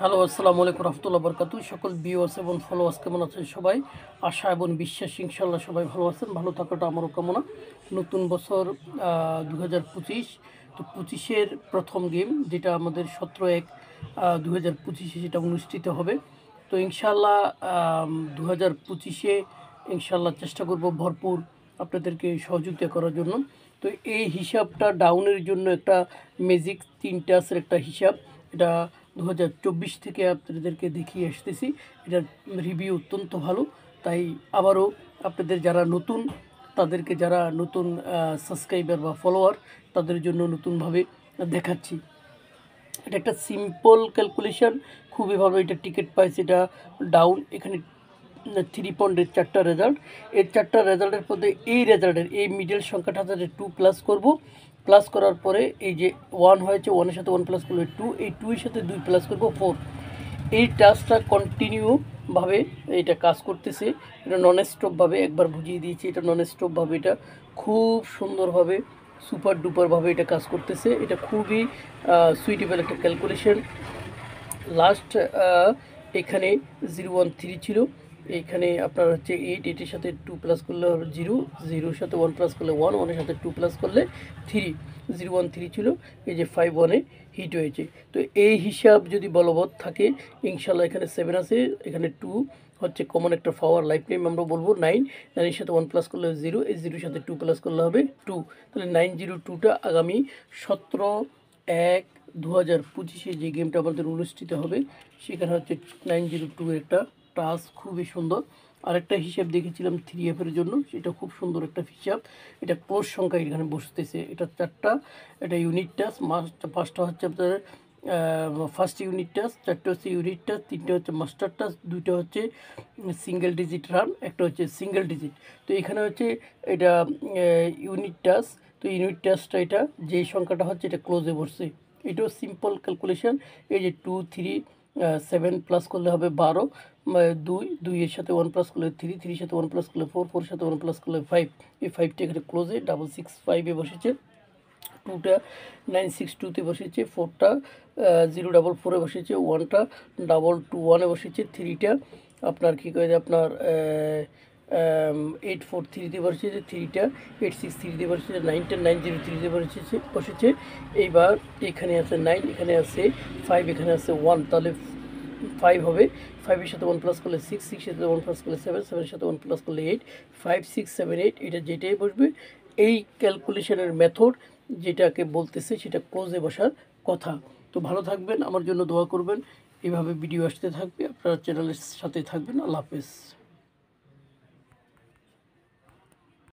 Hello, আসসালামু আলাইকুম রহমতুল্লাহ বরকাতু। সকল ভিউয়ার্স এবং ফলোয়ার্স কেমন আছেন সবাই? আশা এবং বিশ্বাস ইনশাল্লাহ সবাই ভালো আছেন। ভালো থাকাটা আমারও কামনা। নতুন বছর 2025। তো 25-এর প্রথম গেম যেটা আমাদের 17/1 2025-এ সেটা অনুষ্ঠিত হবে। তো ইনশাল্লাহ 2025-এ ইনশাল্লাহ চেষ্টা করব ভরপুর আপনাদেরকে সহযোগিতা করার জন্য। তো এই হিসাবটা ডাউনের জন্য একটা ম্যাজিক 3 একটা হিসাব, এটা 2024 থেকে আপনাদেরকে দেখিয়ে আসতেছি। এটার রিভিউ অত্যন্ত ভালো। তাই আবারও আপনাদের যারা নতুন, তাদেরকে যারা নতুন সাবস্ক্রাইবার বা ফলোয়ার, তাদের জন্য নতুনভাবে দেখাচ্ছি। এটা একটা সিম্পল ক্যালকুলেশন, খুবই ভালো। এটা টিকিট প্রাইস, এটা ডাউন। এখানে 3 পয়েন্টের 4টা রেজাল্ট। এই 4টা রেজাল্টের মধ্যে এই রেজাল্টের এই মিডল সংখ্যাটা 2 প্লাস করব। প্লাস করার পরে এই যে 1 হয়েছে, 1-এর সাথে 1 প্লাস করলে 2, এই 2-এর সাথে 2 প্লাস করব 4। এই টাস্কটা কন্টিনিউভাবে এটা কাজ করতেছে। এটা নন স্টপভাবে, একবার বুঝিয়ে দিয়েছি, এটা নন স্টপভাবে এটা খুব সুন্দরভাবে সুপার ডুপারভাবে এটা কাজ করতেছে। এটা খুবই সুইটেবল একটা ক্যালকুলেশন। লাস্ট এখানে 0-1-3 ছিল। এইখানে আপনার হচ্ছে 8, 8-এর সাথে 2 প্লাস করলে হবে 0, 0-এর সাথে 1 প্লাস করলে 1, 1-এর সাথে 2 প্লাস করলে 3, 0-1-3 ছিল। এই যে 5-1-এ হিট হয়েছে। তো এই হিসাব যদি বলবৎ থাকে ইনশাল্লাহ, এখানে 7 আছে, এখানে 2 হচ্ছে কমন একটা পাওয়ার, লাইফ টাইম আমরা বলবো 9, 9-এর সাথে 1 প্লাস করলে 0, এই 0-এর সাথে 2 প্লাস করলে হবে 2। তাহলে 902টা আগামী 17/1/2025-এ যে গেমটা আমাদের অনুষ্ঠিত হবে সেখানে হচ্ছে 902 একটা টাস্ক, খুবই সুন্দর। আরেকটা হিসাব দেখেছিলাম 3F-এর জন্য, সেটা খুব সুন্দর একটা হিসাব। এটা ক্লোজ সংখ্যা এখানে বসতেছে, এটা 4টা, এটা ইউনিট টাস্ক। 5টা হচ্ছে আপনার ফার্স্ট ইউনিট টাস্ক, 4টা হচ্ছে ইউনিট টাস্ক, 3টা হচ্ছে মাস্টার টাস্ক, 2টা হচ্ছে সিঙ্গেল ডিজিট রান, একটা হচ্ছে সিঙ্গেল ডিজিট। তো এখানে হচ্ছে এটা ইউনিট টাস্ক। তো ইউনিট টাস্কটা এটা যেই সংখ্যাটা হচ্ছে এটা ক্লোজে বসছে। এটাও সিম্পল ক্যালকুলেশন। এই যে 2, 3, 7 প্লাস করলে হবে 12, 2, 2-এর সাথে 1 প্লাস করলে 3, 3-এর সাথে 1 প্লাস করলে 4, 4-এর সাথে 1 প্লাস করলে 5। এই 5টা এখানে ক্লোজে 665-এ বসেছে। 2টা 962-তে বসেছে, 4টা 044-এ বসেছে, 1টা 221-এ বসেছে, 3টা আপনার কী করে আপনার 843-তে বসেছে, 3টা 863-তে বসেছে, 9টা 903-তে বসেছে। এইবার এখানে আছে 9, এখানে আছে 5, এখানে আছে 1, তাহলে 5 হবে। 5-এর সাথে 1 প্লাস করলে 6, 6-এর সাথে 1 প্লাস করলে 7, 7-এর সাথে 1 প্লাস করলে 8, 5, 6, 7, 8, এটা যেটাই বসবে এই ক্যালকুলেশনের মেথড যেটাকে বলতেছে সেটা ক্লোজে বসার কথা। তো ভালো থাকবেন, আমার জন্য দোয়া করবেন। এভাবে ভিডিও আসতে থাকবে, আপনারা চ্যানেলের সাথে থাকবেন। আল্লাহ হাফেজ।